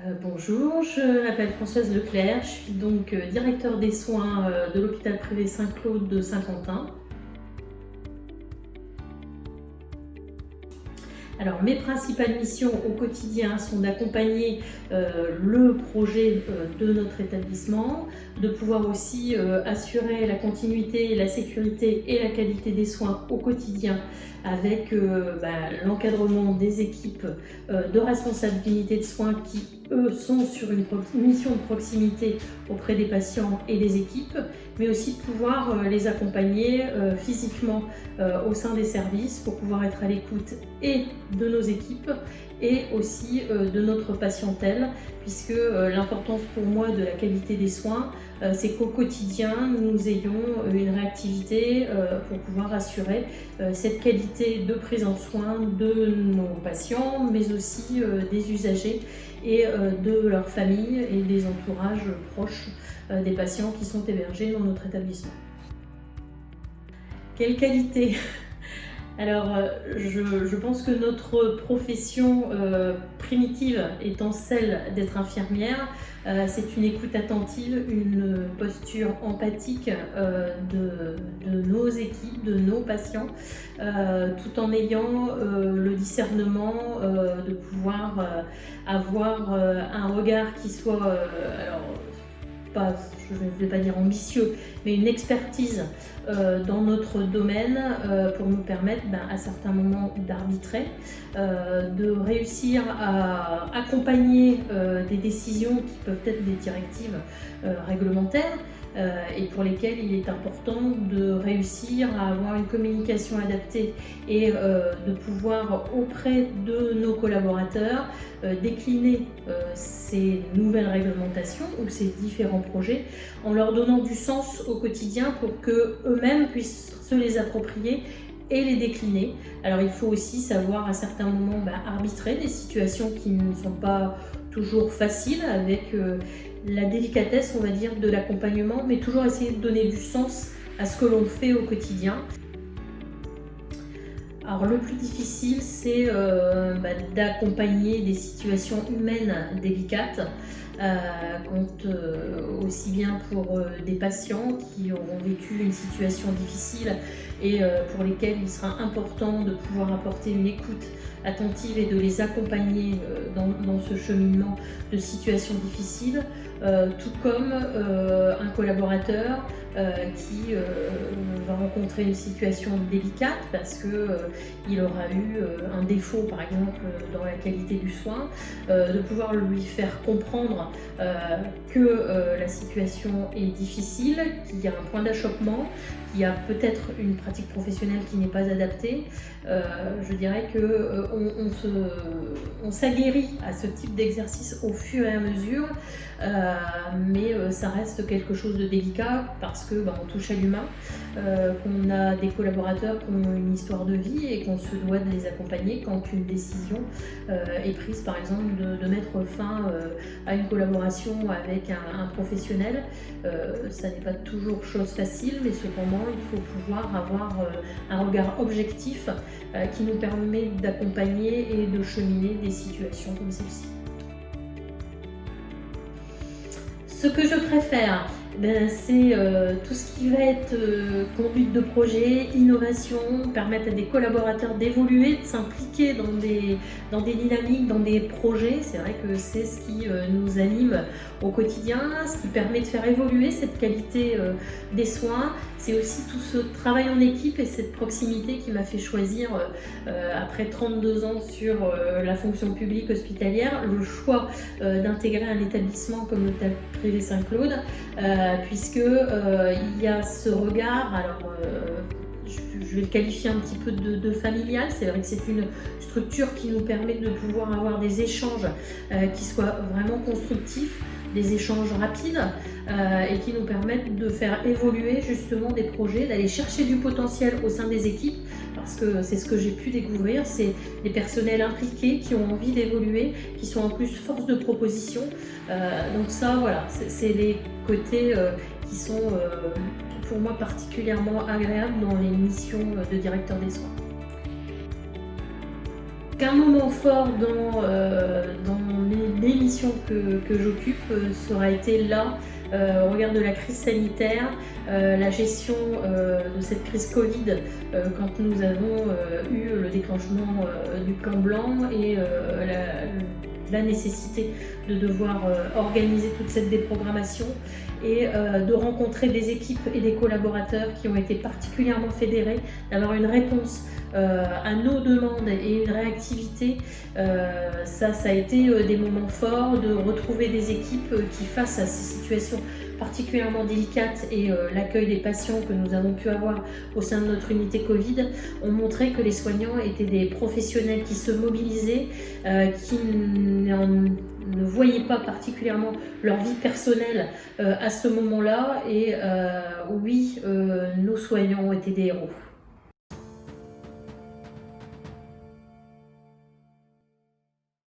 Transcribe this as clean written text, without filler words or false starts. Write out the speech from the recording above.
Bonjour, je m'appelle Françoise Leclerc, je suis donc directeur des soins de l'hôpital privé Saint-Claude de Saint-Quentin. Alors mes principales missions au quotidien sont d'accompagner le projet de notre établissement, de pouvoir aussi assurer la continuité, la sécurité et la qualité des soins au quotidien avec l'encadrement des équipes de responsables d'unités de soins qui, eux, sont sur une mission de proximité auprès des patients et des équipes, mais aussi de pouvoir les accompagner physiquement au sein des services pour pouvoir être à l'écoute et de nos équipes et aussi de notre patientèle, puisque l'importance pour moi de la qualité des soins, c'est qu'au quotidien, nous ayons une réactivité pour pouvoir assurer cette qualité de prise en soin de nos patients, mais aussi des usagers et de leurs familles et des entourages proches des patients qui sont hébergés dans notre établissement. Quelle qualité? Alors, je pense que notre profession primitive étant celle d'être infirmière, c'est une écoute attentive, une posture empathique de nos équipes, de nos patients, tout en ayant le discernement de pouvoir avoir un regard qui soit, je ne vais pas dire ambitieux, mais une expertise dans notre domaine pour nous permettre à certains moments d'arbitrer, de réussir à accompagner des décisions qui peuvent être des directives réglementaires et pour lesquelles il est important de réussir à avoir une communication adaptée et de pouvoir auprès de nos collaborateurs décliner ces nouvelles réglementations ou ces différents projets en leur donnant du sens au quotidien pour qu'eux-mêmes puissent se les approprier et les décliner. Alors il faut aussi savoir à certains moments arbitrer des situations qui ne sont pas toujours faciles avec la délicatesse, on va dire, de l'accompagnement, mais toujours essayer de donner du sens à ce que l'on fait au quotidien. Alors le plus difficile, c'est d'accompagner des situations humaines délicates, aussi bien pour des patients qui auront vécu une situation difficile et pour lesquels il sera important de pouvoir apporter une écoute attentive et de les accompagner dans ce cheminement de situations difficiles, tout comme un collaborateur qui va rencontrer une situation délicate parce qu'il aura eu un défaut par exemple dans la qualité du soin, de pouvoir lui faire comprendre que la situation est difficile, qu'il y a un point d'achoppement, qu'il y a peut-être une pratique professionnelle qui n'est pas adaptée. Je dirais qu'on s'aguerrit à ce type d'exercice au fur et à mesure, mais ça reste quelque chose de délicat parce qu'on touche à l'humain, qu'on a des collaborateurs qui ont une histoire de vie et qu'on se doit de les accompagner quand une décision est prise, par exemple de mettre fin à une collaboration avec un professionnel. Ça n'est pas toujours chose facile, mais cependant il faut pouvoir avoir un regard objectif qui nous permet d'accompagner et de cheminer des situations comme celle-ci. Ce que je préfère, c'est tout ce qui va être conduite de projet, innovation, permettre à des collaborateurs d'évoluer, de s'impliquer dans des dynamiques, dans des projets. C'est vrai que c'est ce qui nous anime au quotidien, ce qui permet de faire évoluer cette qualité des soins. C'est aussi tout ce travail en équipe et cette proximité qui m'a fait choisir, après 32 ans sur la fonction publique hospitalière, le choix d'intégrer un établissement comme l'hôpital privé Saint-Claude, puisque il y a ce regard, alors je vais le qualifier un petit peu de familial. C'est vrai que c'est une structure qui nous permet de pouvoir avoir des échanges qui soient vraiment constructifs, des échanges rapides et qui nous permettent de faire évoluer justement des projets, d'aller chercher du potentiel au sein des équipes, parce que c'est ce que j'ai pu découvrir, c'est des personnels impliqués qui ont envie d'évoluer, qui sont en plus force de proposition. Donc ça, voilà, c'est les côtés qui sont pour moi particulièrement agréables dans les missions de directeur des soins. Un moment fort dans les missions que j'occupe, ça aura été là, au regard de la crise sanitaire, la gestion de cette crise Covid, quand nous avons eu le déclenchement du plan blanc et la nécessité de devoir organiser toute cette déprogrammation et de rencontrer des équipes et des collaborateurs qui ont été particulièrement fédérés, d'avoir une réponse à nos demandes et une réactivité. Ça a été des moments forts, de retrouver des équipes qui, face à ces situations particulièrement délicates et l'accueil des patients que nous avons pu avoir au sein de notre unité Covid, ont montré que les soignants étaient des professionnels qui se mobilisaient, qui ne voyaient pas particulièrement leur vie personnelle à ce moment-là. Et oui, nos soignants ont été des héros.